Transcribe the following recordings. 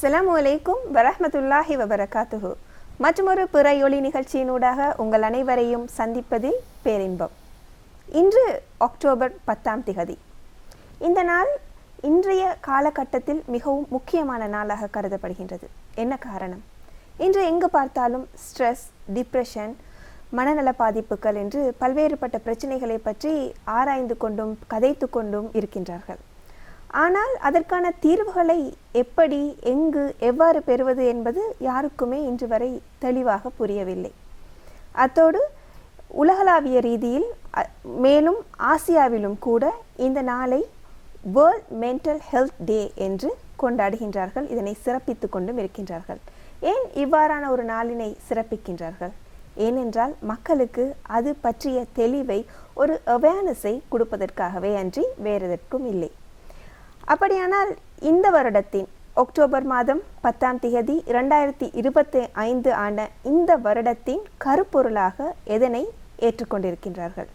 அஸ்ஸலாமு அலைக்கும் வரஹ்மத்துல்லாஹி வபரகாத்துஹு. மற்றொரு பிறையொளி நிகழ்ச்சியினூடாக உங்கள் அனைவரையும் சந்திப்பதில் பேரின்பம். இன்று அக்டோபர் 10 இந்த நாள் இன்றைய காலகட்டத்தில் மிகவும் முக்கியமான நாளாக கருதப்படுகின்றது. என்ன காரணம்? இன்று எங்கு பார்த்தாலும் ஸ்ட்ரெஸ், டிப்ரெஷன், மனநல பாதிப்புகள் என்று பல்வேறுபட்ட பிரச்சனைகளை பற்றி ஆராய்ந்து கொண்டும் கதைத்து கொண்டும் இருக்கின்றார்கள். ஆனால் அதற்கான தீர்வுகளை எப்படி, எங்கு, எவ்வாறு பெறுவது என்பது யாருக்குமே இன்று வரை தெளிவாக புரியவில்லை. அத்தோடு உலகளாவிய ரீதியில் மேலும் ஆசியாவிலும் கூட இந்த நாளை வேர்ல்ட் மென்டல் ஹெல்த் டே என்று கொண்டாடுகின்றார்கள். இதனை சிறப்பித்து கொண்டும் இருக்கின்றார்கள். ஏன் இவ்வாறான ஒரு நாளினை சிறப்பிக்கின்றார்கள்? ஏனென்றால் மக்களுக்கு அது பற்றிய தெளிவை, ஒரு அவேர்னஸை கொடுப்பதற்காகவே அன்றி வேறெதற்கும் இல்லை. அப்படியானால் இந்த வருடத்தின் அக்டோபர் மாதம் 10 2025 ஆன இந்த வருடத்தின் கருப்பொருளாக எதனை ஏற்றுக்கொண்டிருக்கின்றார்கள்?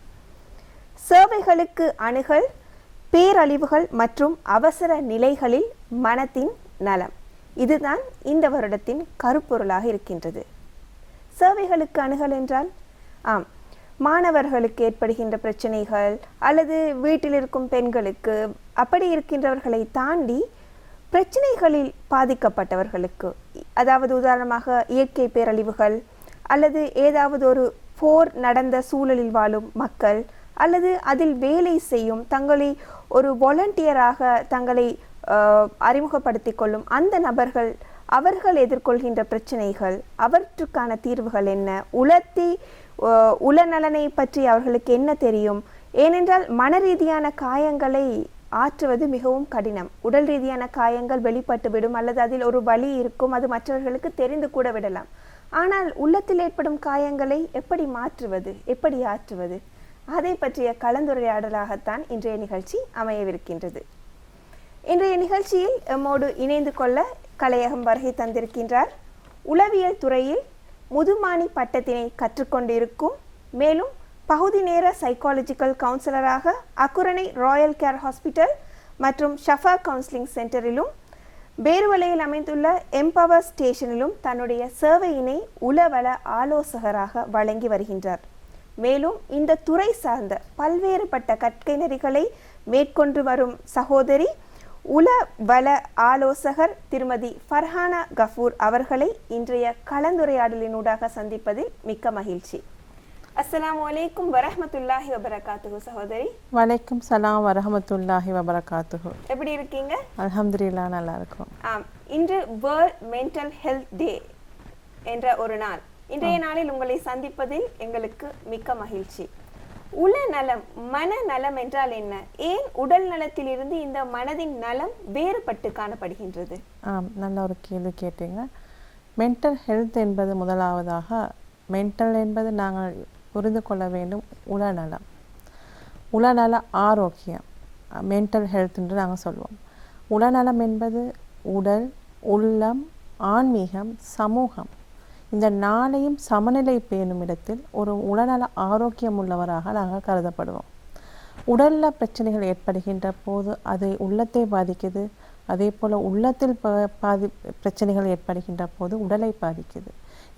சேவைகளுக்கு அணுகல், பேரழிவுகள் மற்றும் அவசர நிலைகளில் மனத்தின் நலம். இதுதான் இந்த வருடத்தின் கருப்பொருளாக இருக்கின்றது. சேவைகளுக்கு அணுகல் என்றால் மாணவர்களுக்கு ஏற்படுகின்ற பிரச்சனைகள் அல்லது வீட்டில் இருக்கும் பெண்களுக்கு, அப்படி இருக்கின்றவர்களை தாண்டி பிரச்சனைகளில் பாதிக்கப்பட்டவர்களுக்கு, அதாவது உதாரணமாக இயற்கை பேரழிவுகள் அல்லது ஏதாவது ஒரு போர் நடந்த சூழலில் வாழும் மக்கள் அல்லது அதில் வேலை செய்யும், தங்களை ஒரு வாலண்டியராக தங்களை அறிமுகப்படுத்தி கொள்ளும் அந்த நபர்கள், அவர்கள் எதிர்கொள்கின்ற பிரச்சனைகள், அவற்றுக்கான தீர்வுகள் என்ன, உளநலனை பற்றி அவர்களுக்கு என்ன தெரியும்? ஏனென்றால் மன ரீதியான காயங்களை ஆற்றுவது மிகவும் கடினம். உடல் ரீதியான காயங்கள் வெளிப்பட்டு விடும் அல்லது அதில் ஒரு வலி இருக்கும், அது மற்றவர்களுக்கு தெரிந்து கூட விடலாம். ஆனால் உள்ளத்தில் ஏற்படும் காயங்களை எப்படி மாற்றுவது, எப்படி ஆற்றுவது, அதை பற்றிய கலந்துரையாடலாகத்தான் இன்றைய நிகழ்ச்சி அமையவிருக்கின்றது. இன்றைய நிகழ்ச்சியில் எம்மோடு இணைந்து கொள்ள கலையகம் வருகை தந்திருக்கின்றார். உளவியல் துறையில் முதுமானி பட்டத்தினை கற்றுக்கொண்டிருக்கும், மேலும் பகுதி நேர சைக்காலஜிக்கல் கவுன்சிலராக அக்குரணை ராயல் கேர் ஹாஸ்பிட்டல் மற்றும் ஷஃபா கவுன்சிலிங் சென்டரிலும் பேருவலையில் அமைந்துள்ள எம்பவர் ஸ்டேஷனிலும் தன்னுடைய சேவையினை உளவள ஆலோசகராக வழங்கி வருகின்றார். மேலும் இந்த துறை சார்ந்த பல்வேறுபட்ட கற்கை நெறிகளை மேற்கொண்டு வரும் சகோதரி உளவள ஆலோசகர் திருமதி ஃபர்ஹானா கஃபூர் அவர்களை இன்றைய கலந்துரையாடலினூடாக சந்திப்பதில் மிக்க மகிழ்ச்சி. அஸ்ஸலாமு அலைக்கும் வரஹ்மத்துல்லாஹி வபரகாத்துஹு. சகோதரி. வலைக்கும் சலாம் வரஹ்மத்துல்லாஹி வபரகாத்துஹு. எப்படி இருக்கீங்க? அல்ஹம்துலில்லாஹ், நல்லா இருக்கும். இன்று வேர்ல்ட் மென்டல் ஹெல்த் டே என்ற ஒரு நாள். இன்றைய நாளில் உங்களை சந்திப்பதில் எங்களுக்கு மிக்க மகிழ்ச்சி. உளநலம், மனநலம் என்றால் என்ன? ஏன் உடல் நலத்திலிருந்து இந்த மனதின் நலம் வேறுபட்டு காணப்படுகின்றது? நல்ல ஒரு கேள்வி கேட்டீங்க. மென்டல் ஹெல்த் என்பது முதலாவதாக, மென்டல் என்பது நாங்கள் புரிந்து கொள்ள வேண்டும் உளநலம், உளநல ஆரோக்கியம், மென்டல் ஹெல்த் என்று நாங்கள் சொல்வோம். உளநலம் என்பது உடல், உள்ளம், ஆன்மீகம், சமூகம், இந்த நாளையும் சமநிலை பேணும் இடத்தில் ஒரு உடல்நல ஆரோக்கியம் உள்ளவராக நாங்கள் கருதப்படுவோம். உடலில் பிரச்சனைகள் ஏற்படுகின்ற போது அது உள்ளத்தை பாதிக்குது, அதே போல் உள்ளத்தில் பிரச்சனைகள் ஏற்படுகின்ற போது உடலை பாதிக்குது.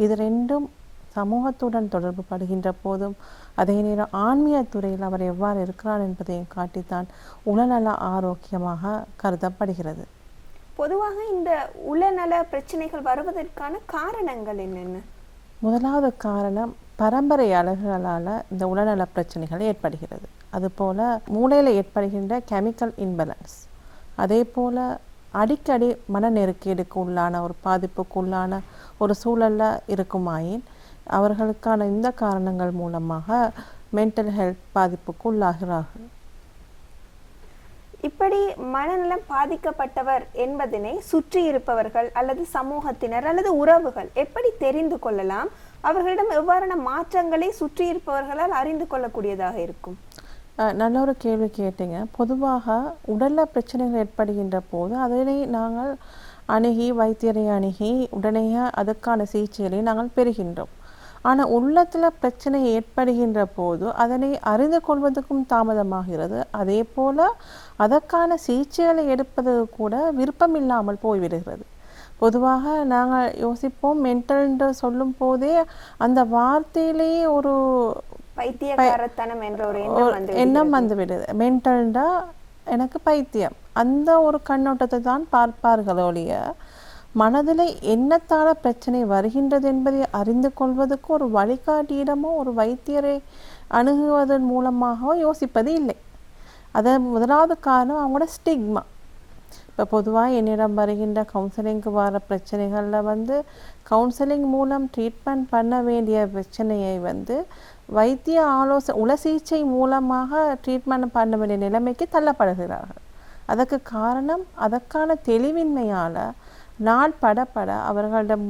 இது ரெண்டும் சமூகத்துடன் தொடர்பு படுகின்ற போதும் அதே நேரம் ஆன்மீக துறையில் அவர் எவ்வாறு இருக்கிறார் என்பதையும் காட்டித்தான் உடல்நல ஆரோக்கியமாக கருதப்படுகிறது. பொதுவாக இந்த உளநல பிரச்சனைகள் வருவதற்கான காரணங்கள் என்னென்ன? முதலாவது காரணம் பரம்பரை அழகுகளால் இந்த உளநல பிரச்சனைகள் ஏற்படுகிறது. அதுபோல் மூளையில் ஏற்படுகின்ற கெமிக்கல் இன்பேலன்ஸ், அதே போல் அடிக்கடி மன நெருக்கடிக்கு உள்ளான ஒரு பாதிப்புக்கு உள்ளான ஒரு சூழலில் இருக்குமாயின் அவர்களுக்கான இந்த காரணங்கள் மூலமாக மென்டல் ஹெல்த் பாதிப்புக்கு உள்ளாகிறார்கள். இப்படி மனநலம் பாதிக்கப்பட்டவர் என்பதனை சுற்றி இருப்பவர்கள் அல்லது சமூகத்தினர் அல்லது உறவுகள் எப்படி தெரிந்து கொள்ளலாம்? அவர்களிடம் எவ்வாறான மாற்றங்களை சுற்றி இருப்பவர்களால் அறிந்து கொள்ளக்கூடியதாக இருக்கும்? நல்ல ஒரு கேள்வி கேட்டீங்க. பொதுவாக உடலில் பிரச்சனைகள் ஏற்படுகின்ற போது அதனை நாங்கள் அணுகி, வைத்தியரை அணுகி உடனே அதற்கான சிகிச்சைகளை நாங்கள் பெறுகின்றோம். ஆனால் உள்ளத்தில் பிரச்சனை ஏற்படுகின்ற போது அதனை அறிந்து கொள்வதற்கும் தாமதமாகிறது. அதே போல் அதற்கான சிகிச்சைகளை எடுப்பது கூட விருப்பமில்லாமல் போய்விடுகிறது. பொதுவாக நாங்கள் யோசிப்போம் மென்டல்ன்ற சொல்லும் போதே அந்த வார்த்தையிலேயே ஒரு பைத்தியக்காரத்தனம் என்ற ஒரு எண்ணம் வந்து விடுது. மென்டல்டா எனக்கு பைத்தியம் அந்த ஒரு கண்ணோட்டத்தை தான் பார்ப்பார்கள் ஒழிய மனதில் என்னத்தால பிரச்சனை வருகின்றது என்பதை அறிந்து கொள்வதற்கு ஒரு வழிகாட்டியிடமோ ஒரு வைத்தியரை அணுகுவதன் மூலமாக யோசிப்பது இல்லை. அதை முதலாவது காரணம் அவங்களோட ஸ்டிக்மா. இப்போ பொதுவாக என்னிடம் வருகின்ற கவுன்சிலிங்க்கு வர பிரச்சனைகளில் வந்து கவுன்சிலிங் மூலம் ட்ரீட்மெண்ட் பண்ண வேண்டிய பிரச்சனையை வந்து வைத்திய உள சிகிச்சை மூலமாக ட்ரீட்மெண்ட் பண்ண வேண்டிய நிலைமைக்கு தள்ளப்படுகிறார்கள். அதற்கு காரணம் அதற்கான தெளிவின்மையால் நாள் பட அவர்களிடம்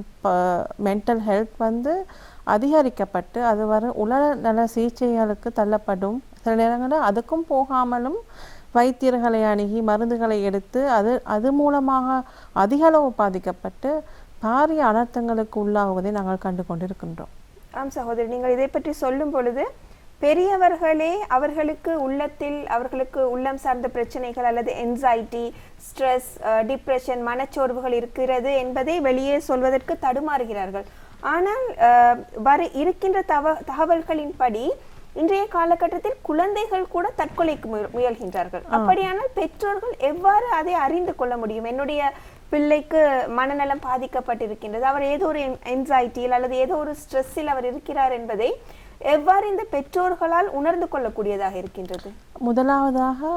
மென்டல் ஹெல்த் வந்து அதிகரிக்கப்பட்டு அது உளநல சிகிச்சைகளுக்கு தள்ளப்படும். சில நேரங்களில் அதுக்கும் போகாமலும் வைத்தியர்களை அணுகி மருந்துகளை எடுத்து அது மூலமாக அதிக அளவு பாதிக்கப்பட்டு பாரிய அனர்த்தங்களுக்கு உள்ளாகுவதை நாங்கள் கண்டு கொண்டிருக்கின்றோம். ஆம் சகோதரி, நீங்கள் இதை பற்றி சொல்லும் பொழுது பெரியவர்களே அவர்களுக்கு உள்ளம் சார்ந்த பிரச்சனைகள் அல்லது என்சைட்டி, ஸ்ட்ரெஸ், டிப்ரெஷன், மனச்சோர்வுகள் இருக்கிறது என்பதை வெளியே சொல்வதற்கு தடுமாறுகிறார்கள். ஆனால் இருக்கின்ற தகவல்களின்படி இன்றைய காலகட்டத்தில் குழந்தைகள் கூட தற்கொலைக்கு முயல்கின்றார்கள். அப்படியானால் பெற்றோர்கள் எவ்வாறு அதை அறிந்து கொள்ள முடியும்? என்னுடைய பிள்ளைக்கு மனநலம் பாதிக்கப்பட்டிருக்கின்றது, அவர் ஏதோ ஒரு என்சைட்டியில் அல்லது ஏதோ ஒரு ஸ்ட்ரெஸ்ஸில் அவர் இருக்கிறார் என்பதை எவ்வாறு இந்த பெற்றோர்களால் உணர்ந்து கொள்ளக்கூடியதாக இருக்கின்றது? முதலாவதாக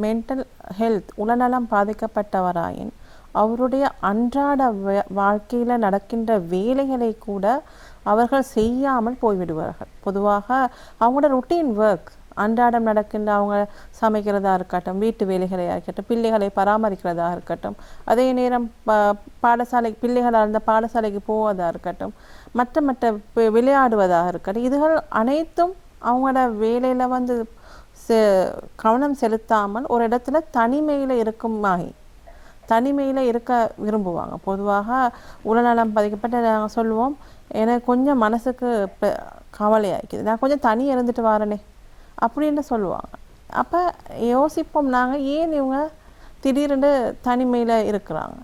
மென்டல் ஹெல்த் உளநலம் பாதிக்கப்பட்டவராயின் அவருடைய அன்றாட வாழ்க்கையில் நடக்கின்ற வேலைகளை கூட அவர்கள் செய்யாமல் போய்விடுவார்கள். பொதுவாக அவங்களோட ருட்டீன் ஒர்க் அன்றாடம் நடக்கின்ற அவங்க சமைக்கிறதா இருக்கட்டும், வீட்டு வேலைகளையாக இருக்கட்டும், பிள்ளைகளை பராமரிக்கிறதாக இருக்கட்டும், அதே நேரம் பிள்ளைகளாக இருந்த பாடசாலைக்கு போவதாக இருக்கட்டும், மற்ற விளையாடுவதாக இருக்கட்டும், இதுகள் அனைத்தும் அவங்களோட வேலையில் வந்து கவனம் செலுத்தாமல் ஒரு இடத்துல தனிமையில் இருக்க விரும்புவாங்க. பொதுவாக உடல்நலம் பாதிக்கப்பட்ட நாங்கள் சொல்லுவோம், எனக்கு கொஞ்சம் மனசுக்கு கவலையாகிக்குது, நான் கொஞ்சம் தனியாக இருந்துட்டு வரேனே அப்படின்னு சொல்லுவாங்க. அப்போ யோசிப்போம் நாங்கள், ஏன் இவங்க திடீர்னு தனிமையில் இருக்கிறாங்க,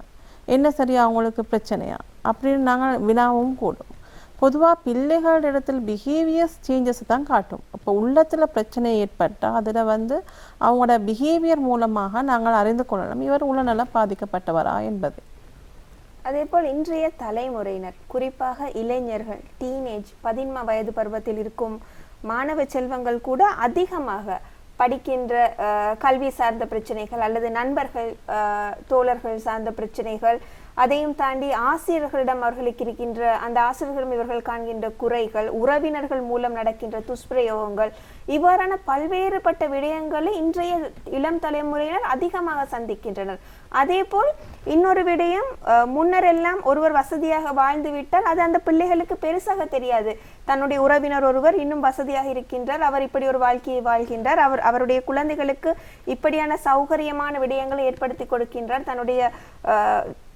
என்ன சரியா அவங்களுக்கு பிரச்சனையா அப்படின்னு நாங்கள் வினாவும் கூடும். பொதுவாக பிள்ளைகள் இடத்துல பிஹேவியர்ஸ் சேஞ்சஸ் தான் காட்டும். இப்போ உள்ளத்தில் பிரச்சனை ஏற்பட்டால் அதில் வந்து அவங்களோட பிஹேவியர் மூலமாக நாங்கள் அறிந்து கொள்ளலாம் இவர் உளநலம் பாதிக்கப்பட்டவரா என்பது. அதேபோல் இன்றைய தலைமுறையினர், குறிப்பாக இளைஞர்கள், டீனேஜ் 15 வயது பருவத்தில் இருக்கும் மாணவ செல்வங்கள் கூட அதிகமாக படிக்கின்ற கல்வி சார்ந்த பிரச்சனைகள் அல்லது நண்பர்கள் தோழர்கள் சார்ந்த பிரச்சனைகள், அதையும் தாண்டி ஆசிரியர்களிடம் அவர்களுக்கு இருக்கின்ற அந்த ஆசிரியர்களிடம் இவர்கள் காண்கின்ற குறைகள், உறவினர்கள் மூலம் நடக்கின்ற துஷ்பிரயோகங்கள், இவ்வாறான பல்வேறுபட்ட விடயங்களை இன்றைய இளம் தலைமுறையினர் அதிகமாக சந்திக்கின்றனர். அதே போல் இன்னொரு விடயம், முன்னர் எல்லாம் ஒருவர் வசதியாக வாழ்ந்து விட்டால் அது அந்த பிள்ளைகளுக்கு பெருசாக தெரியாது. தன்னுடைய உறவினர் ஒருவர் இன்னும் வசதியாக இருக்கின்றார், அவர் இப்படி ஒரு வாழ்க்கையை வாழ்கின்றார், அவருடைய குழந்தைகளுக்கு இப்படியான சௌகரியமான விடயங்களை ஏற்படுத்தி கொடுக்கின்றார், தன்னுடைய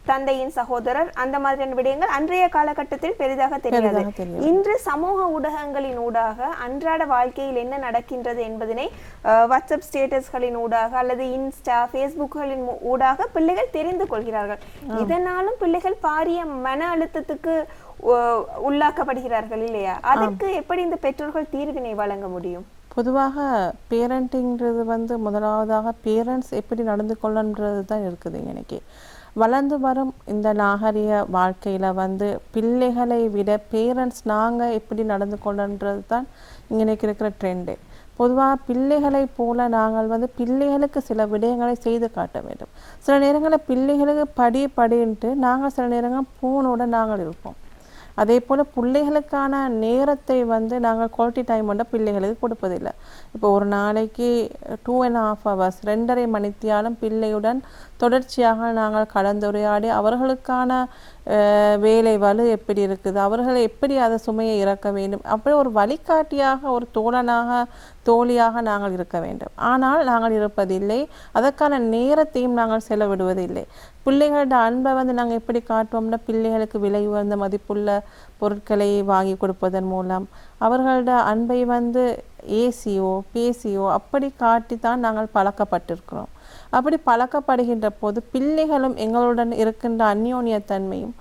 தந்தையின் சகோதரர், அந்த மாதிரியான விடயங்கள் அன்றைய காலகட்டத்தில் பெரிதாக தெரியாது. இன்று சமூக ஊடகங்களின் ஊடாக அன்றாட வாழ்க்கையில் என்ன நடக்கின்றது என்பதனை வாட்ஸ்அப் ஸ்டேட்டஸ்களின் ஊடாக அல்லது இன்ஸ்டா, ஃபேஸ்புக்களின் ஊடாக பிள்ளைகள் தெரிந்து கொள்கிறார்கள். இதனாலும் பிள்ளைகள் பாரிய மன அழுத்தத்துக்கு உள்ளாக்கப்படுகிறார்கள் இல்லையா? அதற்கு எப்படி இந்த பெற்றோர்கள் தீர்வினை வழங்க முடியும்? பொதுவாக பேரண்டிங்கிறது வந்து முதலாவதாக பேரண்ட்ஸ் எப்படி நடந்து கொள்ளன்றது தான் இருக்குது. இன்னைக்கு வளர்ந்து வரும் இந்த நாகரிக வாழ்க்கையில் வந்து பிள்ளைகளை விட பேரண்ட்ஸ் நாங்கள் எப்படி நடந்து கொள்ளன்றது தான் இன்னைக்கு இருக்கிற ட்ரெண்டு. பொதுவாக பிள்ளைகளை போல நாங்கள் வந்து பிள்ளைகளுக்கு சில விடயங்களை செய்து காட்ட வேண்டும். சில நேரங்களில் பிள்ளைகளுக்கு படின்ட்டு நாங்கள் சில நேரங்கள் ஃபோனோடு நாங்கள் இருப்போம். அதே போல் பிள்ளைகளுக்கான நேரத்தை வந்து நாங்கள் குவாலிட்டி டைம் வந்து பிள்ளைகளுக்கு கொடுப்பதில்லை. இப்போ ஒரு நாளைக்கு 2.5 hours 2.5 மணித்தியாலும் பிள்ளையுடன் தொடர்ச்சியாக நாங்கள் கலந்துரையாடி அவர்களுக்கான வேலை வலு எப்படி இருக்குது, அவர்களை எப்படி அதை சுமையை இறக்க வேண்டும், அப்படி ஒரு வழிகாட்டியாக ஒரு தோழியாக நாங்கள் இருக்க வேண்டும். ஆனால் நாங்கள் இருப்பதில்லை, அதற்கான நேரத்தையும் நாங்கள் செலவிடுவதில்லை. பிள்ளைகளோட அன்பை வந்து நாங்கள் எப்படி காட்டுவோம்னா பிள்ளைகளுக்கு விலை உயர்ந்த மதிப்புள்ள பொருட்களை வாங்கி கொடுப்பதன் மூலம் அவர்களோட அன்பை வந்து ஏசியோ பேசியோ அப்படி காட்டி தான் நாங்கள் பழக்கப்பட்டிருக்கிறோம். அப்படி பழக்கப்படுகின்ற போது பிள்ளைகளும் எங்களுடன் இருக்கின்ற அந்யோன்யத்தன்மையும்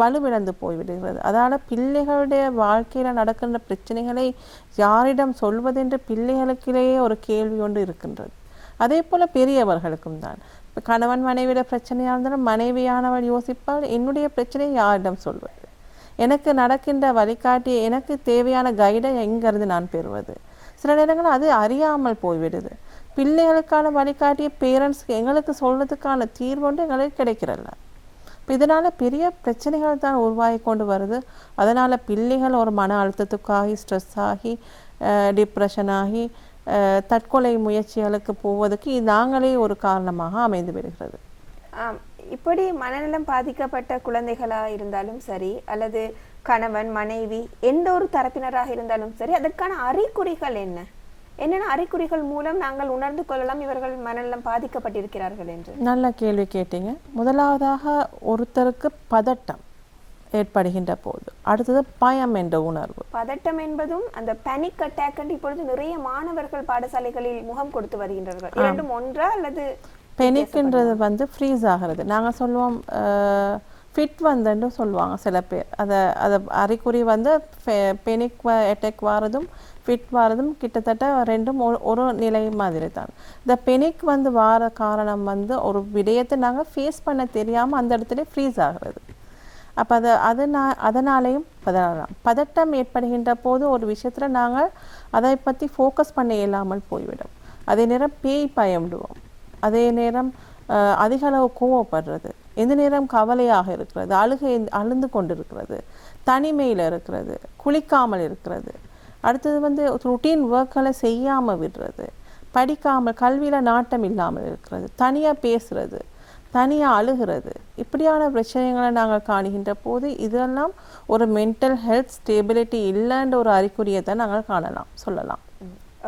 வலுவிழந்து போய்விடுகிறது. அதால் பிள்ளைகளுடைய வாழ்க்கையில் நடக்கின்ற பிரச்சனைகளை யாரிடம் சொல்வதென்று பிள்ளைகளுக்கிலேயே ஒரு கேள்வி ஒன்று இருக்கின்றது. அதே போல் பெரியவர்களுக்கும் தான். இப்போ கணவன் மனைவியோட பிரச்சனையாக இருந்தாலும் மனைவியானவள் யோசிப்பால் என்னுடைய பிரச்சனையை யாரிடம் சொல்வது, எனக்கு நடக்கின்ற வழிகாட்டி, எனக்கு தேவையான கைடை எங்கேருந்து நான் பெறுவது. சில நேரங்கள் அது அறியாமல் போய்விடுது. பிள்ளைகளுக்கான வழிகாட்டிய பேரண்ட்ஸ்க்கு எங்களுக்கு சொல்றதுக்கான தீர்வு ஒன்று எங்களுக்கு கிடைக்கிறல்ல. இப்போ இதனால் பெரிய பிரச்சனைகள் தான் உருவாகி கொண்டு வருது. அதனால் பிள்ளைகள் ஒரு மன அழுத்தத்துக்காகி ஸ்ட்ரெஸ் ஆகி டிப்ரெஷன் ஆகி தற்கொலை முயற்சிகளுக்கு போவதற்கு நாங்களே ஒரு காரணமாக அமைந்து விடுகிறது. இப்படி மனநலம் பாதிக்கப்பட்ட குழந்தைகளாக இருந்தாலும் சரி அல்லது கணவன் மனைவி எந்த ஒரு தரப்பினராக இருந்தாலும் சரி, அதற்கான அறிகுறிகள் என்னென்ன அறிகுறிகள் மூலம் நாங்கள் உணர்ந்து கொள்ளலாம் இவர்கள் மனநலம் பாதிக்கப்பட்டிருக்கிறார்கள் என்று? நல்ல கேள்வி கேட்டீங்க. முதலாவதாக ஒருத்தருக்கு பதட்டம் ஏற்படுகின்ற போது, அடுத்தது பயம் என்ற உணர்வு. பதட்டம் என்பதும் அந்த பேனிக் அட்டாக் என்று இப்பொழுது நிறைய மாணவர்கள் பாடசாலைகளில் முகம் கொடுத்து வருகின்றார்கள். இரண்டும் ஒன்றா அல்லது? பெனிக்ன்றது வந்து ஃப்ரீஸ் ஆகிறது. நாங்கள் சொல்லுவோம் ஃபிட் வந்துன்னு சொல்லுவாங்க சில பேர். அதை அறிகுறி வந்து பெனிக் அட்டாக் வாரதும் ஃபிட் வாரதும் கிட்டத்தட்ட ரெண்டும் ஒரு நிலை மாதிரி தான். இந்த பெனிக் வந்து வார காரணம் வந்து ஒரு விடயத்தை நாங்கள் ஃபேஸ் பண்ண தெரியாமல் அந்த இடத்துல ஃப்ரீஸ் ஆகிறது. அப்போ அதனாலேயும் பதட்டம் ஏற்படுகின்ற போது ஒரு விஷயத்தில் நாங்கள் அதை பற்றி ஃபோக்கஸ் பண்ண இயலாமல் போய்விடும். அதே நேரம் பேய் பயமிடுவோம். அதே நேரம் அதிக அளவு கோவப்படுறது, எந்த நேரம் கவலையாக இருக்கிறது, அழுந்து கொண்டிருக்கிறது, தனிமையில் இருக்கிறது, குளிக்காமல் இருக்கிறது, அடுத்தது வந்து ருட்டீன் ஒர்க்களை செய்யாமல் விடுறது, படிக்காமல் கல்வியில் நாட்டம் இல்லாமல் இருக்கிறது, தனியாக பேசுறது, தனியாக அழுகிறது, இப்படியான பிரச்சனைகளை நாங்கள் காணுகின்ற போது இதெல்லாம் ஒரு மென்டல் ஹெல்த் ஸ்டேபிலிட்டி இல்லைன்ற ஒரு அறிகுறியை தான் நாங்கள் சொல்லலாம்.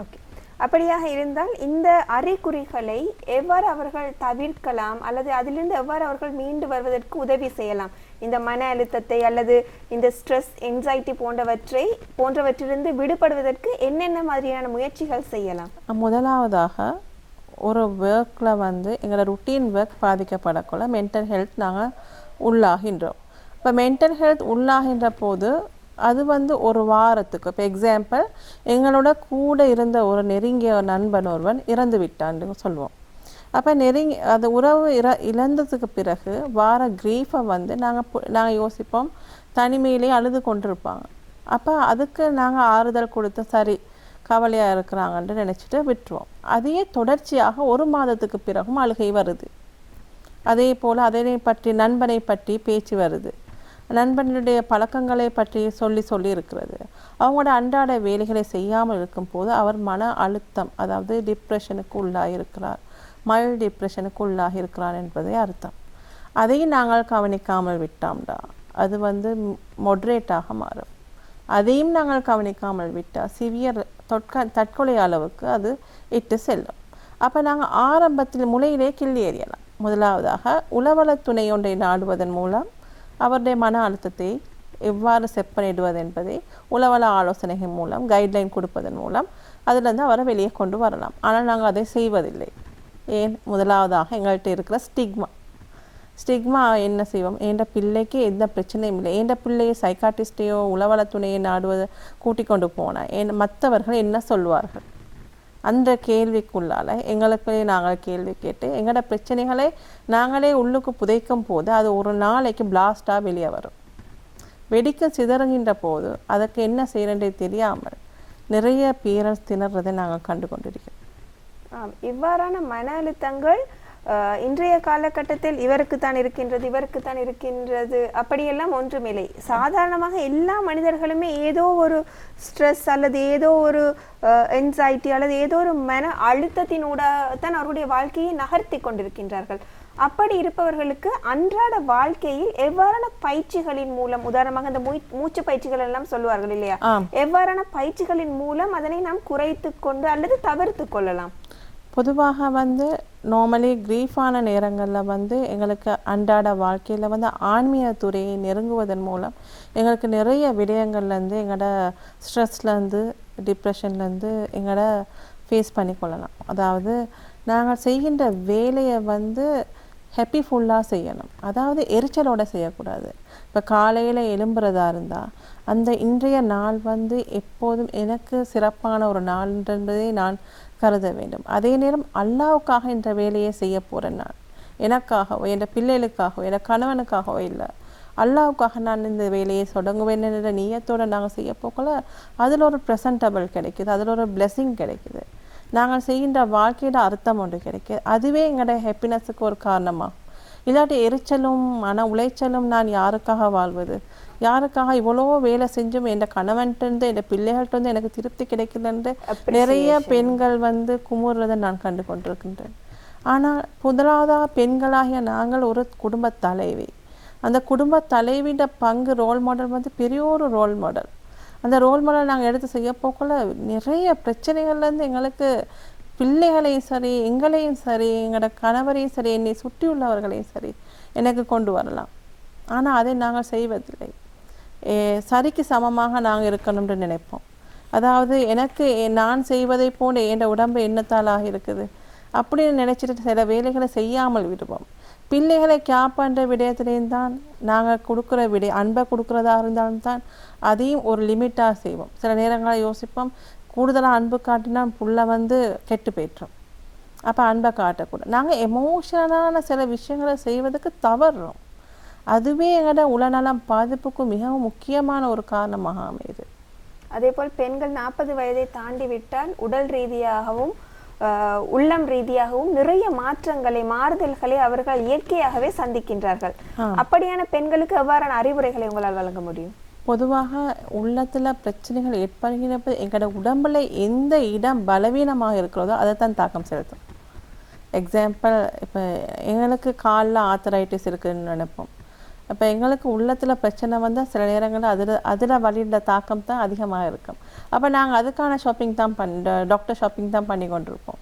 ஓகே, அப்படியாக இருந்தால் இந்த அறிகுறிகளை எவ்வாறு அவர்கள் தவிர்க்கலாம் அல்லது அதிலிருந்து எவ்வாறு அவர்கள் மீண்டு வருவதற்கு உதவி செய்யலாம்? இந்த மன அழுத்தத்தை அல்லது இந்த ஸ்ட்ரெஸ் என்சைட்டி போன்றவற்றிலிருந்து விடுபடுவதற்கு என்னென்ன மாதிரியான முயற்சிகள் செய்யலாம்? முதலாவதாக ஒரு ஒர்க்கில் வந்து எங்களோட ருட்டீன் ஒர்க் பாதிக்கப்படக்குள்ள மென்டல் ஹெல்த் நாங்கள் உள்ளாகின்றோம். இப்போ மென்டல் ஹெல்த் உள்ளாகின்ற போது அது வந்து ஒரு வாரத்துக்கு, இப்போ எக்ஸாம்பிள் எங்களோட கூட இருந்த ஒரு நெருங்கிய நண்பன் ஒருவன் இறந்து விட்டான்னு சொல்லுவோம். அப்போ அது உறவு இழந்ததுக்கு பிறகு வார கிரீஃபை வந்து நாங்கள் யோசிப்போம், தனிமையிலே அழுது கொண்டிருப்பாங்க. அப்போ அதுக்கு நாங்கள் ஆறுதல் கொடுத்து சரி கவலையாக இருக்கிறாங்கன்னு நினச்சிட்டு விட்டுருவோம். அதையே தொடர்ச்சியாக ஒரு மாதத்துக்கு பிறகும் அழுகை வருது. அதே போல் அதனை பற்றி நண்பனை பற்றி பேச்சு வருது, நண்பனுடைய பழக்கங்களை பற்றி சொல்லி இருக்கிறது. அவங்களோட அன்றாட வேலைகளை செய்யாமல் இருக்கும்போது அவர் மன அழுத்தம், அதாவது டிப்ரெஷனுக்கு உள்ளாகிருக்கிறார், மைல்டு டிப்ரெஷனுக்கு உள்ளாகிருக்கிறார் என்பதே அர்த்தம். அதையும் நாங்கள் கவனிக்காமல் விட்டோம்டா அது வந்து மொட்ரேட்டாக மாறும். அதையும் நாங்கள் கவனிக்காமல் விட்டால் சிவியர் தற்கொலை அளவுக்கு அது இட்டு செல்லும். அப்போ நாங்கள் ஆரம்பத்தில் முளையிலே கிள்ளி எறியலாம். முதலாவதாக உளவள துணை ஒன்றை நாடுவதன் மூலம் அவருடைய மன அழுத்தத்தை எவ்வாறு செப்பனிடுவது என்பதை உளவள ஆலோசனைகள் மூலம் கைட்லைன் கொடுப்பதன் மூலம் அதிலிருந்து அவரை வெளியே கொண்டு வரலாம். ஆனால் நாங்கள் அதை செய்வதில்லை. ஏன்? முதலாவதாக எங்கள்கிட்ட இருக்கிற ஸ்டிக்மா என்ன செய்வோம், என்ற பிள்ளைக்கு எந்த பிரச்சனையும் இல்லை, என்ற பிள்ளையை சைக்காட்டிஸ்டையோ உளவள துணையை நாடுவதை கூட்டிக் கொண்டு போனால் மற்றவர்கள் என்ன சொல்வார்கள், அந்த கேள்விக்குள்ளால் எங்களுக்கு நாங்கள் கேள்வி கேட்டு எங்களோட பிரச்சனைகளை நாங்களே உள்ளுக்கு புதைக்கும் போது அது ஒரு நாளைக்கு பிளாஸ்டாக வெளியே வரும். வெடிக்க சிதறுகின்ற போது அதற்கு என்ன செய்யறதே தெரியாமல் நிறைய பேரண்ட்ஸ் திணறதை நாங்கள் கண்டு கொண்டிருக்கிறோம். இவ்வாறான மன அழுத்தங்கள் இன்றைய காலகட்டத்தில் இவருக்கு தான் இருக்கின்றது அப்படியெல்லாம் ஒன்றுமில்லை. சாதாரணமாக எல்லா மனிதர்களுமே ஏதோ ஒரு ஸ்ட்ரெஸ் அல்லது ஏதோ ஒரு என்சைட்டி அல்லது ஏதோ ஒரு மன அழுத்தத்தினூடாக தான் அவருடைய வாழ்க்கையை நகர்த்தி கொண்டிருக்கின்றார்கள். அப்படி இருப்பவர்களுக்கு அன்றாட வாழ்க்கையில் எவ்வாறான பயிற்சிகளின் மூலம், உதாரணமாக இந்த மூச்சு பயிற்சிகள் எல்லாம் சொல்லுவார்கள் இல்லையா, எவ்வாறான பயிற்சிகளின் மூலம் அதனை நாம் குறைத்து கொண்டு அல்லது தவிர்த்து கொள்ளலாம்? பொதுவாக வந்து நார்மலி க்ரீஃபான நேரங்களில் வந்து எங்களுக்கு அன்றாட வாழ்க்கையில் வந்து ஆன்மீக துறையை நெருங்குவதன் மூலம் எங்களுக்கு நிறைய விடயங்கள்லேருந்து எங்களோட ஸ்ட்ரெஸ்லேருந்து டிப்ரெஷன்லேருந்து எங்களோட ஃபேஸ் பண்ணிக்கொள்ளலாம். அதாவது நாங்கள் செய்கின்ற வேலையை வந்து ஹாப்பிஃபுல்லாக செய்யணும், அதாவது எரிச்சலோடு செய்யக்கூடாது. இப்போ காலையில் எழும்புறதா இருந்தால் அந்த இன்றைய நாள் வந்து எப்போதும் எனக்கு சிறப்பான ஒரு நாள் என்பதை நான் கருத வேண்டும். அதே நேரம் அல்லாவுக்காக இந்த வேலையை செய்ய போகிறேன், நான் எனக்காகவோ என் பிள்ளைகளுக்காகவோ என் கணவனுக்காகவோ இல்லை, அல்லாவுக்காக நான் இந்த வேலையை தொடங்குவேன் என்ற நியத்தோடு நாங்கள் செய்ய போக்கல அதில் ஒரு ப்ரெசன்டபிள் கிடைக்குது, அதில் ஒரு பிளெஸிங் கிடைக்குது, நாங்கள் செய்கின்ற வாழ்க்கையோட அர்த்தம் ஒன்று கிடைக்குது. அதுவே எங்களோட ஹாப்பினஸுக்கு ஒரு காரணமாகும். இல்லாட்டி எரிச்சலும் மன உளைச்சலும் நான் யாருக்காக வாழ்வது, யாருக்காக இவ்வளோ வேலை செஞ்சும் என் கணவன்ட்டு என் பிள்ளைகள்கிட்ட எனக்கு திருப்தி கிடைக்குதுன்ட்டு நிறைய பெண்கள் வந்து குமுறுறதை நான் கண்டு கொண்டிருக்கின்றேன். ஆனால் முதலாவதாக பெண்களாகிய நாங்கள் ஒரு குடும்ப தலைவி. அந்த குடும்ப தலைவிட பங்கு ரோல் மாடல் வந்து பெரிய ஒரு ரோல் மாடல். அந்த ரோல் மாடல் நாங்கள் எடுத்து செய்ய போக்குள்ள நிறைய பிரச்சனைகள்லேருந்து எங்களுக்கு பிள்ளைகளையும் சரி எங்களையும் சரி எங்களோட கணவரையும் சரி என்னை சுற்றியுள்ளவர்களையும் சரி எனக்கு கொண்டு வரலாம். ஆனால் அதை நாங்கள் செய்வதில்லை. சரிக்கு சமமாக நாங்கள் இருக்கணும்னு நினைப்போம். அதாவது எனக்கு நான் செய்வதை போல என் உடம்பு எண்ணத்தாலாக இருக்குது அப்படின்னு நினச்சிட்டு சில வேலைகளை செய்யாமல் விடுவோம். பிள்ளைகளை கேப்பான்ற விடயத்திலையும் தான் நாங்கள் கொடுக்குற அன்பை கொடுக்குறதா இருந்தாலும் தான் அதையும் ஒரு லிமிட்டாக செய்வோம். சில நேரங்களை யோசிப்போம், கூடுதலாக அன்பு காட்டினா புள்ள வந்து கெட்டு போய்ட்டோம், அப்போ அன்பை காட்டக்கூடாது. நாங்கள் எமோஷனலான சில விஷயங்களை செய்வதற்கு தவறுறோம். அதுவே எங்களோட உடல்நலம் பாதிப்புக்கு மிகவும் முக்கியமான ஒரு காரணமாக அமையுது. அதேபோல் பெண்கள் 40 வயதை தாண்டி விட்டால் உடல் ரீதியாகவும் உள்ளம் ரீதியாகவும் நிறைய மாறுதல்களை அவர்கள் இயற்கையாகவே சந்திக்கின்றார்கள். அப்படியான பெண்களுக்கு எவ்வாறான அறிவுரைகளை உங்களால் வழங்க முடியும்? பொதுவாக உள்ளத்தில் பிரச்சனைகள் ஏற்படுகிறப்ப எங்களோட உடம்புல எந்த இடம் பலவீனமாக இருக்கிறதோ அதை தான் தாக்கம் செலுத்தும். எக்ஸாம்பிள், இப்போ எங்களுக்கு காலில் ஆத்தரைட்டிஸ் இருக்குதுன்னு நினைப்போம். இப்போ எங்களுக்கு உள்ளத்தில் பிரச்சனை வந்தால் சில நேரங்களில் அதில் வலியோட தாக்கம் தான் அதிகமாக இருக்கும். அப்போ நாங்கள் அதுக்கான ஷாப்பிங் தான் டாக்டர் ஷாப்பிங் தான் பண்ணி கொண்டிருப்போம்.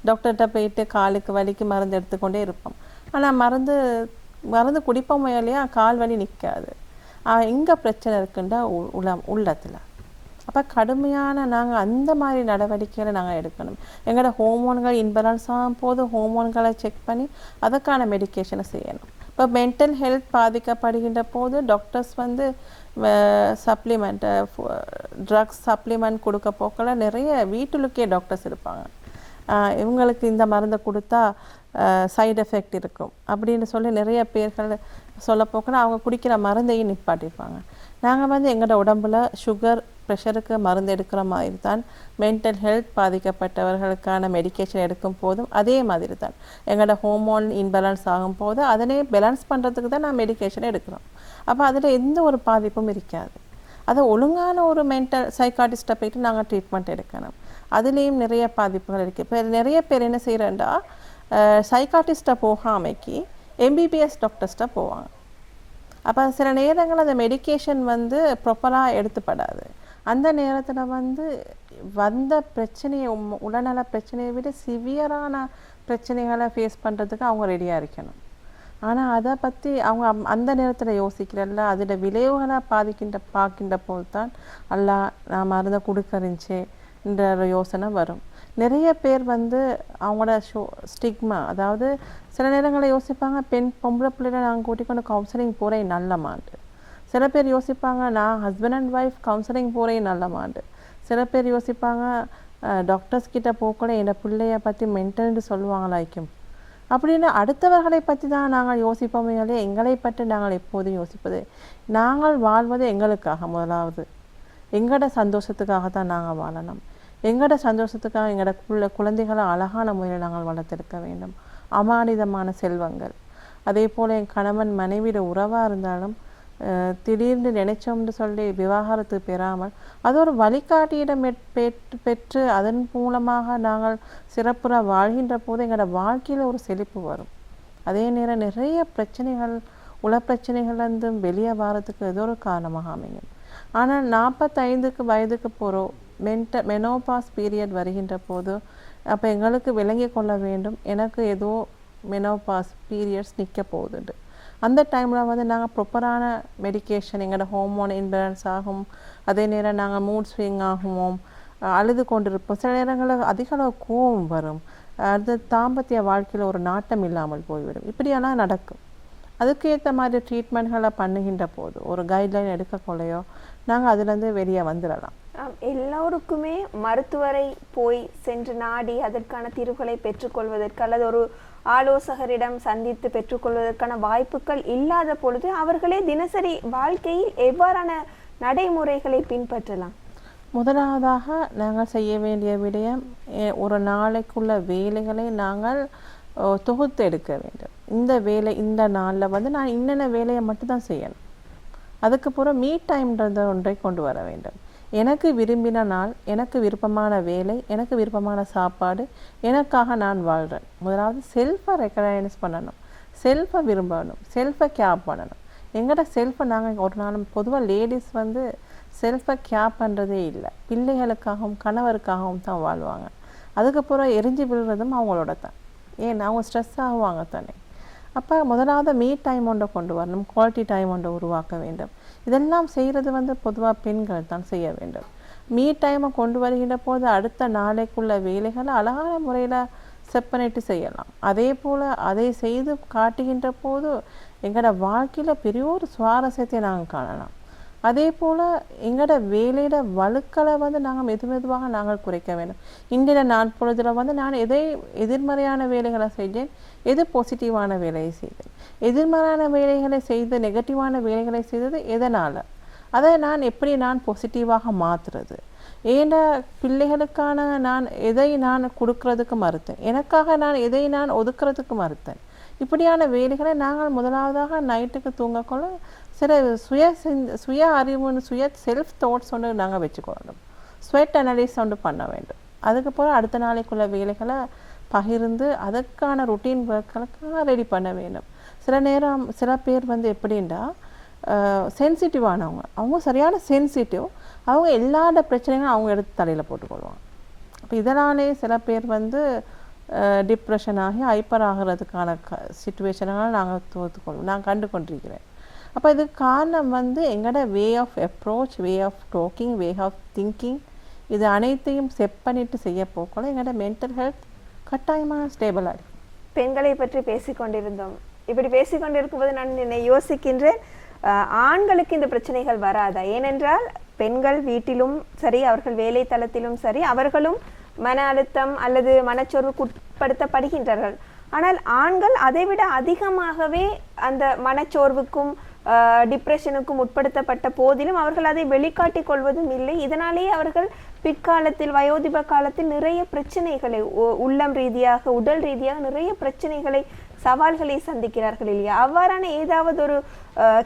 டாக்டர்கிட்ட போயிட்டு காலுக்கு வலிக்கு மருந்து எடுத்துக்கொண்டே இருப்போம். ஆனால் மருந்து குடிப்போம் இல்லையா, கால் வலி நிற்காது. எங்கே பிரச்சனை இருக்குண்டா உள்ளத்தில். அப்போ கடுமையான நாங்கள் அந்த மாதிரி நடவடிக்கைகளை நாங்கள் எடுக்கணும். எங்களோட ஹோமோன்கள் இன்பேலன்ஸ் ஆகும் போது ஹோமோன்களை செக் பண்ணி அதுக்கான மெடிக்கேஷனை செய்யணும். இப்போ மென்டல் ஹெல்த் பாதிக்கப்படுகின்ற போது டாக்டர்ஸ் வந்து சப்ளிமெண்ட் ட்ரக்ஸ் சப்ளிமெண்ட் கொடுக்க போக்கில் நிறைய வீட்டுலுக்கே டாக்டர்ஸ் இருப்பாங்க. இவங்களுக்கு இந்த மருந்தை கொடுத்தா சைடு எஃபெக்ட் இருக்கும் அப்படின்னு சொல்லி நிறைய பேர்கள் சொல்ல போக்கில் அவங்க குடிக்கிற மருந்தையும் நிப்பாட்டிப்பாங்க. நாங்கள் வந்து எங்களோட உடம்புல சுகர் ப்ரெஷருக்கு மருந்து எடுக்கிற மாதிரி தான் மென்டல் ஹெல்த் பாதிக்கப்பட்டவர்களுக்கான மெடிக்கேஷன் எடுக்கும் போதும் அதே மாதிரி தான் எங்களோட ஹோமோன் இன்பேலன்ஸ் ஆகும் போது அதனே பேலன்ஸ் பண்ணுறதுக்கு தான் நான் மெடிக்கேஷன் எடுக்கிறோம். அப்போ அதில் எந்த ஒரு பாதிப்பும் இருக்காது. அதை ஒழுங்கான ஒரு மென்டல் சைக்காட்டிஸ்ட்டை போய்ட்டு நாங்கள் ட்ரீட்மெண்ட் எடுக்கணும். அதுலேயும் நிறைய பாதிப்புகள் இருக்குது. இப்போ நிறைய பேர் என்ன செய்கிறேன்டா, சைக்காட்டிஸ்ட்டை போகாமைக்கு எம்பிபிஎஸ் டாக்டர்ஸ்ட்டை போவாங்க. அப்போ சில நேரங்கள் அந்த மெடிக்கேஷன் வந்து ப்ராப்பராக எடுத்துப்படாது. அந்த நேரத்தில் வந்து வந்த பிரச்சனையை உடல்நல பிரச்சனையை விட சிவியரான பிரச்சனைகளை ஃபேஸ் பண்ணுறதுக்கு அவங்க ரெடியாக இருக்கணும். ஆனால் அதை பற்றி அவங்க அந்த நேரத்தில் யோசிக்கிறல்ல, அதோட விளைவுகளை பார்க்கின்ற போது தான் அல்லா நான் மருந்தை கொடுக்கறிஞ்சே என்ற யோசனை வரும். நிறைய பேர் வந்து அவங்களோட ஸ்டிக்மா, அதாவது சில நேரங்களில் யோசிப்பாங்க, பொம்பளை பிள்ளைகளை நாங்கள் கூட்டிக்கொண்டு கவுன்சிலிங் போகிறேன் நல்லமாண்டு. சில பேர் யோசிப்பாங்க, நான் ஹஸ்பண்ட் அண்ட் ஒய்ஃப் கவுன்சிலிங் போகிறேன் நல்லமாண்டு. சில பேர் யோசிப்பாங்க, டாக்டர்ஸ் கிட்ட போகக்கூட என் பிள்ளைய பற்றி மென்டல்னு சொல்லுவாங்களாய்க்கும் அப்படின்னு. அடுத்தவர்களை பற்றி தான் நாங்கள் யோசிப்போமே, எங்களை பற்றி நாங்கள் எப்போதும் யோசிப்பது. நாங்கள் வாழ்வது எங்களுக்காக, முதலாவது எங்களோட சந்தோஷத்துக்காக தான் நாங்கள் வாழணும். எங்களோட சந்தோஷத்துக்காக எங்களோட குழந்தைகளை அழகான முறையில் நாங்கள் வளர்த்தெடுக்க வேண்டும். அமானிதமான செல்வங்கள். அதே போல் என் கணவன் மனைவியோட உறவாக இருந்தாலும் திடீர்னு நினைச்சோம்னு சொல்லி விவாகரத்து பெறாமல் அது ஒரு வழிகாட்டியிடம் பெற்று அதன் மூலமாக நாங்கள் சிறப்புற வாழ்கின்ற போது எங்களோட வாழ்க்கையில் ஒரு செழிப்பு வரும். அதே நேரம் நிறைய பிரச்சனைகள் உளப்பிரச்சனைகள்லேருந்து வெளியே வாரத்துக்கு ஏதோ ஒரு காரணமாக அமையும். ஆனால் 45 வயதுக்கு போகிறோம், மெனோபாஸ் பீரியட் வருகின்ற போது அப்போ எங்களுக்கு விளங்கி கொள்ள வேண்டும், எனக்கு ஏதோ மெனோபாஸ் பீரியட்ஸ் நிற்க போகுதுண்டு. அந்த டைமில் வந்து நாங்கள் ப்ராப்பரான மெடிக்கேஷன், எங்களோட ஹார்மோன் இன்பேலன்ஸ் ஆகும், அதே நேரம் நாங்கள் மூட் ஸ்விங் ஆகுவோம், அழுது கொண்டிருப்போம், சில நேரங்களில் அதிக அளவு கோபம் வரும், அது தாம்பத்திய வாழ்க்கையில் ஒரு நாட்டம் இல்லாமல் போய்விடும். இப்படியெல்லாம் நடக்கும். அதுக்கேற்ற மாதிரி ட்ரீட்மெண்ட்களை பண்ணுகின்ற போது ஒரு கைட்லைன் எடுக்கக்கொள்ளையோ நாங்கள் அதுலேருந்து வெளியே வந்துடலாம். எல்லோருக்குமே மருத்துவரை போய் சென்று நாடி அதற்கான தீர்வுகளை பெற்றுக்கொள்வதற்கு அல்லது ஒரு ஆலோசகரிடம் சந்தித்து பெற்றுக்கொள்வதற்கான வாய்ப்புகள் இல்லாத பொழுது அவர்களே தினசரி வாழ்க்கையில் எவ்வாறான நடைமுறைகளை பின்பற்றலாம்? முதலாவதாக நாங்கள் செய்ய வேண்டிய விடயம், ஒரு நாளைக்குள்ள வேலைகளை நாங்கள் தொகுத்து எடுக்க வேண்டும். இந்த வேலை இந்த நாளில் வந்து நான் இன்னென்ன வேலையை மட்டும்தான் செய்யணும். அதுக்கு பிறகு மீ டைம்ன்றத ஒன்றை கொண்டு வர வேண்டும். எனக்கு விரும்பின நாள், எனக்கு விருப்பமான வேலை, எனக்கு விருப்பமான சாப்பாடு, எனக்காக நான் வாழ்கிறேன். முதலாவது செல்ஃபை ரெக்கக்னைஸ் பண்ணணும், செல்ஃபை விரும்பணும், செல்ஃபை கேப் பண்ணணும். எங்களோட செல்ஃபை நாங்கள் ஒரு நாள் பொதுவாக லேடிஸ் வந்து செல்ஃபை கேப் பண்ணுறதே இல்லை. பிள்ளைகளுக்காகவும் கணவருக்காகவும் தான் வாழ்வாங்க. அதுக்கப்புறம் எரிஞ்சு விழுறதும் அவங்களோட தான். ஏன்னா அவங்க ஸ்ட்ரெஸ் ஆகுவாங்க தானே. அப்போ முதலாவது மீ டைம் ஒன்றை கொண்டு வரணும், குவாலிட்டி டைம் ஒன்றை உருவாக்க வேண்டும். இதெல்லாம் செய்கிறது வந்து பொதுவாக பெண்கள் தான் செய்ய வேண்டும். மீ டைமை கொண்டு வருகின்ற போது அடுத்த நாளைக்குள்ள வேலைகளை அழகான முறையில் செப்பரேட்டு செய்யலாம். அதே போல் அதை செய்து காட்டுகின்ற போது எங்களோட வாழ்க்கையில் பெரிய ஒரு சுவாரஸ்யத்தை நாங்கள் காணலாம். அதே போல் எங்களோட வேலையோட வழுக்களை வந்து நாங்கள் மெதுவாக நாங்கள் குறைக்க வேண்டும். இன்றைய நாட்பொழுதில் வந்து நான் எதை எதிர்மறையான வேலைகளை செய்தேன், எது பாசிட்டிவான வேலையை செய்தேன், எதிர்மறையான வேலைகளை செய்து நெகட்டிவான வேலைகளை செய்தது எதனால், அதை நான் எப்படி நான் பாசிட்டிவாக மாற்றுறது, ஏன்னா பிள்ளைகளுக்கான நான் எதை நான் கொடுக்கறதுக்கு மறுத்தேன், எனக்காக நான் எதை நான் ஒதுக்குறதுக்கு மறுத்தேன். இப்படியான வேலைகளை நாங்கள் முதலாவதாக நைட்டுக்கு தூங்கக்கொள்ள சில சுய அறிவுன்னு செல்ஃப் தாட்ஸ் ஒன்று நாங்கள் வச்சுக்கொள்ளணும். ஸ்வெட் அனலைஸ் ஒன்று பண்ண வேண்டும். அதுக்கப்புறம் அடுத்த நாளைக்குள்ள வேலைகளை பகிர்ந்து அதற்கான ருட்டீன் ஒர்க்களுக்காக ரெடி பண்ண வேண்டும். சில நேரம் சில பேர் வந்து எப்படின்னா சென்சிட்டிவானவங்க, அவங்க சரியான சென்சிட்டிவ், அவங்க எல்லா பிரச்சனைகளும் அவங்க எடுத்து தலையில் போட்டுக்கொள்வாங்க. இப்போ இதனாலே சில பேர் வந்து டிப்ரெஷன் ஆகி ஹைப்பர் ஆகிறதுக்கான சிச்சுவேஷனாக நான் கண்டு கொண்டிருக்கிறேன். அப்போ இதுக்கு காரணம் வந்து எங்களோட way of approach, way of talking, way of thinking, இது அனைத்தையும் செட் பண்ணிட்டு செய்ய போக்கல எங்களோட மென்டல் ஹெல்த் கட்டாயமாக ஸ்டேபிளாக இருக்கும். பெண்களை பற்றி பேசிக்கொண்டிருந்தோம். இப்படி பேசிக்கொண்டிருக்கும் போது நான் என்னை யோசிக்கின்றேன், ஆண்களுக்கு இந்த பிரச்சனைகள் வராதா? ஏனென்றால் பெண்கள் வீட்டிலும் சரி, அவர்கள் வேலை தளத்திலும் சரி, அவர்களும் மன அழுத்தம் அல்லது மனச்சோர்வுக்கு உட்படுத்தப்படுகின்றார்கள். ஆனால் ஆண்கள் அதைவிட அதிகமாகவே அந்த மனச்சோர்வுக்கும் டிப்ரெஷனுக்கும் உட்படுத்தப்பட்ட போதிலும் அவர்கள் அதை வெளிக்காட்டிக் கொள்வதும் இல்லை. இதனாலேயே அவர்கள் பிற்காலத்தில் வயோதிப காலத்தில் நிறைய பிரச்சனைகளை, உள்ளம் ரீதியாக உடல் ரீதியாக நிறைய பிரச்சனைகளை சவால்களை சந்திக்கிறார்கள் இல்லையா? அவ்வாறான ஏதாவது ஒரு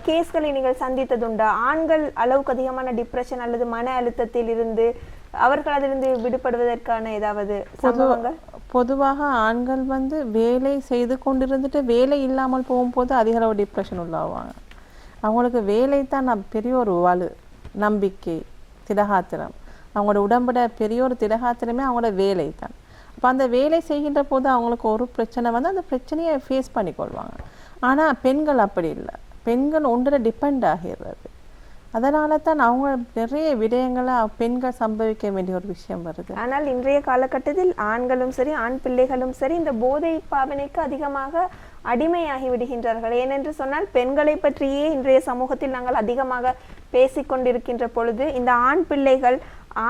கேஸ்களை நீங்கள் சந்தித்ததுண்டா? ஆண்கள் அளவுக்கு அதிகமான டிப்ரெஷன் அல்லது மன அழுத்தத்தில் இருந்து அவர்கள் அதிலிருந்து விடுபடுவதற்கான ஏதாவது சம்பவங்கள்? பொதுவாக ஆண்கள் வந்து வேலை செய்து கொண்டிருந்துட்டு வேலை இல்லாமல் போகும்போது அதிக அளவு டிப்ரெஷன் உள்ளாவாங்க. அவங்களுக்கு வேலை தான் பெரிய ஒரு வலு, நம்பிக்கை, திடகாத்திரம். அவங்களோட உடம்புட பெரிய ஒரு திடகாத்திரமே அவங்களோட வேலை தான். அப்போ அந்த வேலை செய்கின்ற போது அவங்களுக்கு ஒரு பிரச்சனை வந்து அந்த பிரச்சனையை ஃபேஸ் பண்ணிக்கொள்வாங்க. ஆனால் பெண்கள் அப்படி இல்லை. பெண்கள் ஒன்றில் டிபெண்ட் ஆகிறது. அதனால தான் அவங்க நிறைய விடயங்களை பெண்கள் சம்பவிக்க வேண்டிய ஒரு விஷயம் வருது. ஆனால் இன்றைய காலகட்டத்தில் ஆண்களும் சரி, ஆண் பிள்ளைகளும் சரி இந்த போதை பாவனைக்கு அதிகமாக அடிமையாகி விடுகின்றார்கள். ஏனென்று சொன்னால் பெண்களை பற்றியே இன்றைய சமூகத்தில் நாங்கள் அதிகமாக பேசிக்கொண்டிருக்கின்ற பொழுது இந்த ஆண் பிள்ளைகள்,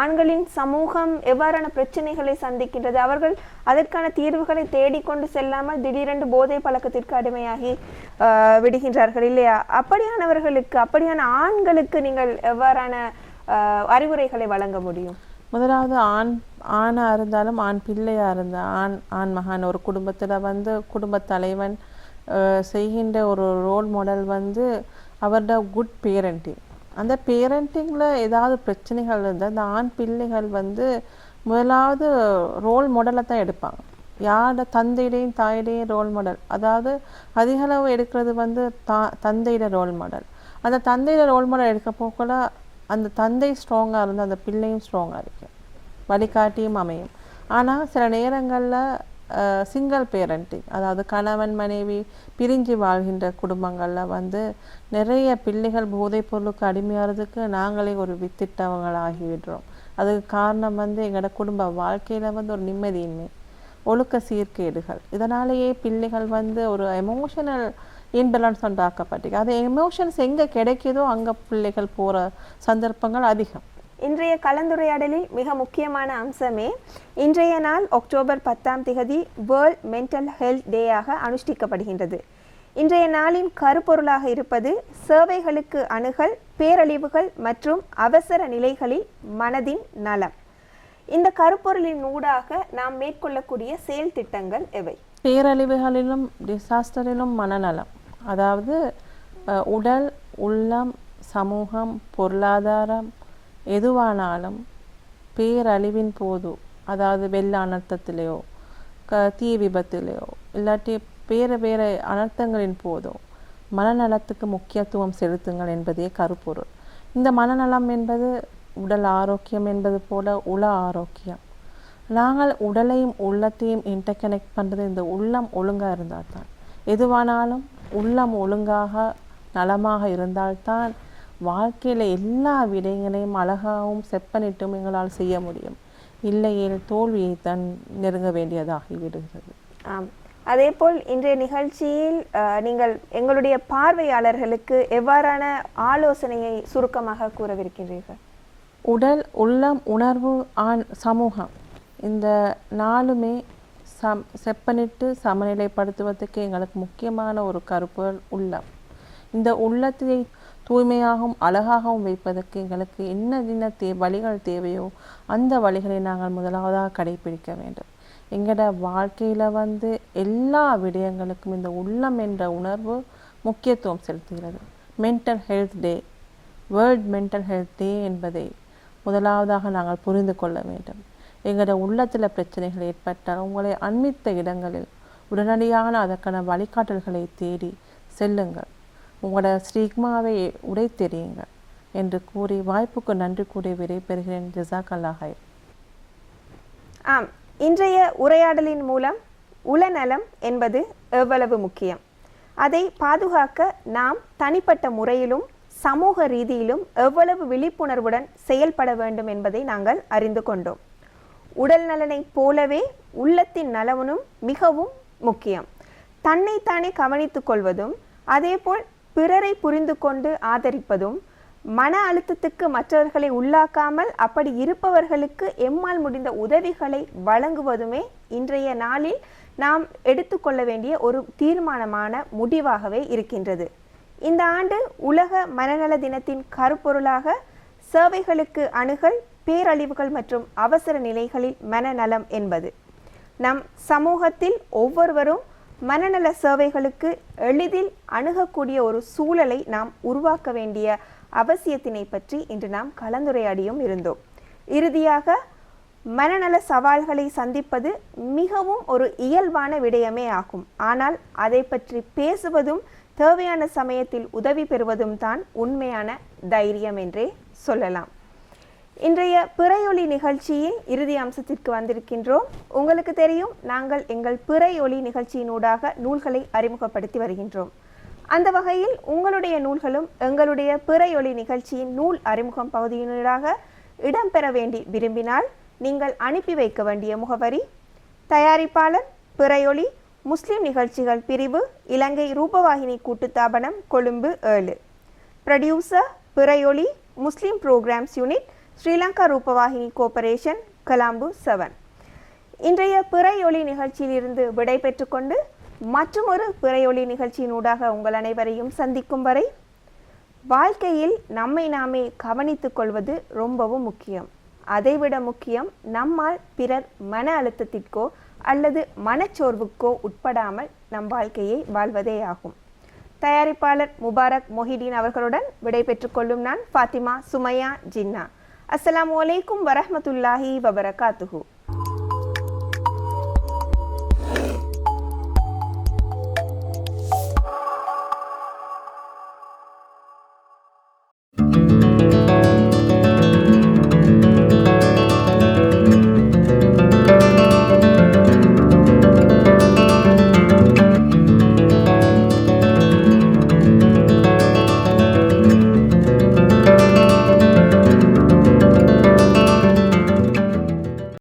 ஆண்களின் சமூகம் எவ்வாறான பிரச்சனைகளை சந்திக்கின்றது, அவர்கள் அதற்கான தீர்வுகளை தேடிக்கொண்டு செல்லாமல் திடீரென்று போதை பழக்கத்திற்கு அடிமையாகி விடுகின்றார்கள் இல்லையா? அப்படியானவர்களுக்கு, அப்படியான ஆண்களுக்கு நீங்கள் எவ்வாறான அறிவுரைகளை வழங்க முடியும்? முதலாவது ஆணாக இருந்தாலும் ஆண் பிள்ளையாக இருந்தால் ஆண் மகான் ஒரு குடும்பத்தில் வந்து குடும்ப தலைவன் செய்கின்ற ஒரு ரோல் மாடல் வந்து அவரோட குட் பேரண்டிங். அந்த பேரண்டிங்கில் ஏதாவது பிரச்சனைகள் இருந்தால் அந்த ஆண் பிள்ளைகள் வந்து முதலாவது ரோல் மாடலை தான் எடுப்பாங்க. யாரோட தந்தையிடையும் தாயிடையும் ரோல் மாடல், அதாவது அதிகளவு எடுக்கிறது வந்து தந்தையிட ரோல் மாடல். அந்த தந்தையிட ரோல் மாடல் எடுக்க போக்குள்ள அந்த தந்தை ஸ்ட்ராங்காக இருந்தால் அந்த பிள்ளையும் ஸ்ட்ராங்காக இருக்குது. வழிகாட்டியும் அமையும். ஆனால் சில நேரங்களில் சிங்கிள் பேரண்டிங், அதாவது கணவன் மனைவி பிரிஞ்சு வாழ்கின்ற குடும்பங்களில் வந்து நிறைய பிள்ளைகள் போதைப் பொருளுக்கு அடிமையாகிறதுக்கு நாங்களே ஒரு வித்திட்டவங்களாகிவிடுறோம். அதுக்கு காரணம் வந்து எங்களோட குடும்ப வாழ்க்கையில் வந்து ஒரு நிம்மதியின்மை, ஒழுக்க சீர்கேடுகள். இதனாலேயே பிள்ளைகள் வந்து ஒரு எமோஷனல் இன்பேலன்ஸ் உண்டாக்கப்பட்டிருக்கு. அது எமோஷன்ஸ் எங்கே கிடைக்குதோ அங்கே பிள்ளைகள் போகிற சந்தர்ப்பங்கள் அதிகம். இன்றைய கலந்துரையாடலில் மிக முக்கியமான அம்சமே இன்றைய நாள் அக்டோபர் 10 வேர்ல்ட் மென்டல் ஹெல்த் டேயாக அனுஷ்டிக்கப்படுகின்றது. இன்றைய நாளின் கருப்பொருளாக இருப்பது சேவைகளுக்கு அணுகல், பேரழிவுகள் மற்றும் அவசர நிலைகளில் மனதின் நலம். இந்த கருப்பொருளின் ஊடாக நாம் மேற்கொள்ளக்கூடிய செயல் திட்டங்கள் எவை? பேரழிவுகளிலும் டிசாஸ்டரிலும் மனநலம், அதாவது உடல், உள்ளம், சமூகம், பொருளாதாரம் எதுவானாலும் பேரழிவின் போது, அதாவது வெள்ள அனர்த்தத்திலேயோ தீ விபத்திலேயோ இல்லாட்டி வேறு அனர்த்தங்களின் போதோ மனநலத்துக்கு முக்கியத்துவம் செலுத்துங்கள் என்பதே கருப்பொருள். இந்த மனநலம் என்பது உடல் ஆரோக்கியம் என்பது போல உள ஆரோக்கியம். நாங்கள் உடலையும் உள்ளத்தையும் இன்டர்கனெக்ட் பண்ணுறது இந்த உள்ளம் ஒழுங்காக இருந்தால்தான். எதுவானாலும் உள்ளம் ஒழுங்காக நலமாக இருந்தால்தான் வாழ்க்கையில் எல்லா விடயங்களையும் அழகாகவும் செப்பனிட்டும் எங்களால் செய்ய முடியும். இல்லையேல் தோல்வியை தான் நெருங்க வேண்டியதாகி விடுகிறது. அதேபோல் இன்றைய நிகழ்ச்சியில் நீங்கள் எங்களுடைய பார்வையாளர்களுக்கு எவ்வாறான ஆலோசனையை சுருக்கமாக கூறவிருக்கின்றீர்கள்? உடல், உள்ளம், உணர்வு, சமூகம், இந்த நாலுமே செப்பனிட்டு சமநிலைப்படுத்துவதற்கு எங்களுக்கு முக்கியமான ஒரு கருப்பொருள் உள்ளம். இந்த உள்ளத்தை தூய்மையாகவும் அழகாகவும் வைப்பதற்கு எங்களுக்கு என்ன வழிகள் தேவையோ அந்த வழிகளை நாங்கள் முதலாவதாக கடைபிடிக்க வேண்டும். எங்களோட வாழ்க்கையில் வந்து எல்லா விடயங்களுக்கும் இந்த உள்ளம் என்ற உணர்வு முக்கியத்துவம் செலுத்துகிறது. மென்டல் ஹெல்த் டே, வேர்ல்ட் மென்டல் ஹெல்த் டே என்பதை முதலாவதாக நாங்கள் புரிந்து கொள்ள வேண்டும். எங்களோட உள்ளத்தில் பிரச்சனைகள் ஏற்பட்டால் உங்களை அண்மித்த இடங்களில் உடனடியான அதற்கான வழிகாட்டல்களை தேடி செல்லுங்கள். உங்களோட ஸ்டிக்மாவை உடைத்தெறியுங்க என்று கூறி வாய்ப்புக்கு நன்றி கூறி விடைபெறுகிறேன். ஜஸாக்கல்லாஹ் ஹைர். இன்றைய உரையாடலின் மூலம் உளநலம் என்பது எவ்வளவு முக்கியம், அதை பாதுகாக்க நாம் தனிப்பட்ட முறையிலும் சமூக ரீதியிலும் எவ்வளவு விழிப்புணர்வுடன் செயல்பட வேண்டும் என்பதை நாங்கள் அறிந்து கொண்டோம். உடல் நலனை போலவே உள்ளத்தின் நலனும் மிகவும் முக்கியம். தன்னைத்தானே கவனித்துக் கொள்வதும் அதேபோல் பிறரை புரிந்து கொண்டு ஆதரிப்பதும், மன அழுத்தத்துக்கு மற்றவர்களை உள்ளாக்காமல் அப்படி இருப்பவர்களுக்கு எம்மால் முடிந்த உதவிகளை வழங்குவதுமே இன்றைய நாளில் நாம் எடுத்துக்கொள்ள வேண்டிய ஒரு தீர்மானமான முடிவாகவே இருக்கின்றது. இந்த ஆண்டு உலக மனநல தினத்தின் கருப்பொருளாக சேவைகளுக்கு அணுகல், பேரழிவுகள் மற்றும் அவசர நிலைகளில் மனநலம் என்பது. நம் சமூகத்தில் ஒவ்வொருவரும் மனநல சேவைகளுக்கு எளிதில் அணுகக்கூடிய ஒரு சூழலை நாம் உருவாக்க வேண்டிய அவசியத்தினை பற்றி இன்று நாம் கலந்துரையாடியும் இருந்தோம். இறுதியாக, மனநல சவால்களை சந்திப்பது மிகவும் ஒரு இயல்பான விடயமே ஆகும். ஆனால் அதை பற்றி பேசுவதும் தேவையான சமயத்தில் உதவி பெறுவதும் தான் உண்மையான தைரியம் என்றே சொல்லலாம். இன்றைய பிறையொலி நிகழ்ச்சியில் இறுதி அம்சத்திற்கு வந்திருக்கின்றோம். உங்களுக்கு தெரியும், நாங்கள் எங்கள் பிறையொலி நிகழ்ச்சியினூடாக நூல்களை அறிமுகப்படுத்தி வருகின்றோம். அந்த வகையில் உங்களுடைய நூல்களும் எங்களுடைய பிறையொலி நிகழ்ச்சியின் நூல் அறிமுகம் பகுதியினூடாக இடம்பெற வேண்டி விரும்பினால் நீங்கள் அனுப்பி வைக்க வேண்டிய முகவரி: தயாரிப்பாளர் பிறையொலி, முஸ்லிம் நிகழ்ச்சிகள் பிரிவு, இலங்கை ரூபவாகினி கூட்டுத்தாபனம், Colombo 7. Producer Pirayoli, Muslim programs unit, Sri Lanka Rupavahini cooperation, Colombo 7. இன்றைய பிறையொலி நிகழ்ச்சியிலிருந்து விடை பெற்றுக்கொண்டு மற்றொரு பிறையொலி நிகழ்ச்சியினூடாக உங்கள் அனைவரையும் சந்திக்கும் வரை, வாழ்க்கையில் நம்மை நாமே கவனித்துக் கொள்வது ரொம்பவும் முக்கியம். அதைவிட முக்கியம், நம்மால் பிறர் மன அழுத்தத்திற்கோ அல்லது மனச்சோர்வுக்கோ உட்படாமல் நம் வாழ்க்கையை வாழ்வதே ஆகும். தயாரிப்பாளர் முபாரக் மொஹிதீன் அவர்களுடன் விடை பெற்றுக்கொள்ளும் நான் ஃபாத்திமா சுமையா ஜின்னா. அஸ்ஸலாமு அலைக்கும் வரஹ்மத்துல்லாஹி வபரகாத்துஹு.